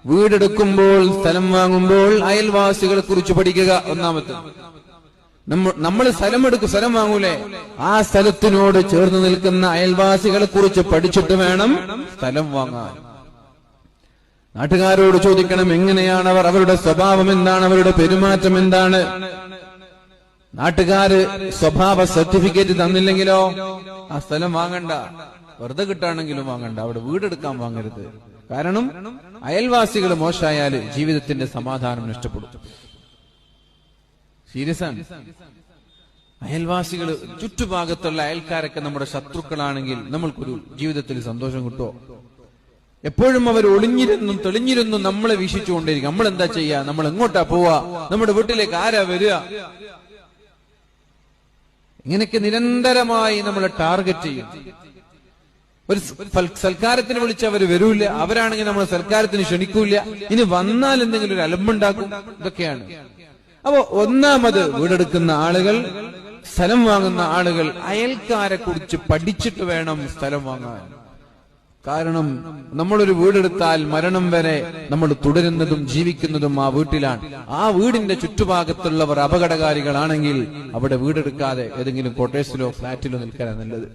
വീടെടുക്കുമ്പോൾ, സ്ഥലം വാങ്ങുമ്പോൾ അയൽവാസികളെ കുറിച്ച് പഠിക്കുക. ഒന്നാമത്തെ, നമ്മൾ സ്ഥലം വാങ്ങൂലേ, ആ സ്ഥലത്തിനോട് ചേർന്ന് നിൽക്കുന്ന അയൽവാസികളെ കുറിച്ച് പഠിച്ചിട്ട് വേണം സ്ഥലം വാങ്ങാൻ. നാട്ടുകാരോട് ചോദിക്കണം, എങ്ങനെയാണ് അവർ, അവരുടെ സ്വഭാവം എന്താണ്, അവരുടെ പെരുമാറ്റം എന്താണ്. നാട്ടുകാര് സ്വഭാവ സർട്ടിഫിക്കറ്റ് തന്നില്ലെങ്കിലോ ആ സ്ഥലം വാങ്ങണ്ട, വെറുതെ കിട്ടാണെങ്കിലും വാങ്ങണ്ട, അവിടെ വീടെടുക്കാൻ വാങ്ങരുത്. കാരണം അയൽവാസികൾ മോശമായാല് ജീവിതത്തിന്റെ സമാധാനം നഷ്ടപ്പെടും. സീരിയസ് ആണ്. അയൽവാസികൾ, ചുറ്റുഭാഗത്തുള്ള അയൽക്കാരൊക്കെ നമ്മുടെ ശത്രുക്കളാണെങ്കിൽ നമ്മൾക്കൊരു ജീവിതത്തിൽ സന്തോഷം കിട്ടുമോ? എപ്പോഴും അവർ ഒളിഞ്ഞിരുന്നും തെളിഞ്ഞിരുന്നും നമ്മളെ വീക്ഷിച്ചുകൊണ്ടിരിക്കും. നമ്മൾ എന്താ ചെയ്യാ, നമ്മൾ എങ്ങോട്ടാ പോവാ, നമ്മുടെ വീട്ടിലേക്ക് ആരാ വരിക, ഇങ്ങനെയൊക്കെ നിരന്തരമായി നമ്മളെ ടാർഗറ്റ് ചെയ്യും. ഒരു സൽക്കാരത്തിന് വിളിച്ചവർ വരൂല്ല, അവരാണെങ്കിൽ നമ്മൾ സൽക്കാരത്തിന് ക്ഷണിക്കൂല, ഇനി വന്നാൽ എന്തെങ്കിലും ഒരു അലമ്പുണ്ടാക്കും. ഇതൊക്കെയാണ്. അപ്പോ ഒന്നാമത്, വീടെടുക്കുന്ന ആളുകൾ, സ്ഥലം വാങ്ങുന്ന ആളുകൾ അയൽക്കാരെ കുറിച്ച് പഠിച്ചിട്ട് വേണം സ്ഥലം വാങ്ങാൻ. കാരണം നമ്മളൊരു വീടെടുത്താൽ മരണം വരെ നമ്മൾ തുടരുന്നതും ജീവിക്കുന്നതും ആ വീട്ടിലാണ്. ആ വീടിന്റെ ചുറ്റുഭാഗത്തുള്ളവർ അപകടകാരികളാണെങ്കിൽ അവിടെ വീടെടുക്കാതെ ഏതെങ്കിലും ക്വാർട്ടേഴ്സിലോ ഫ്ലാറ്റിലോ നിൽക്കാനാണ് നല്ലത്.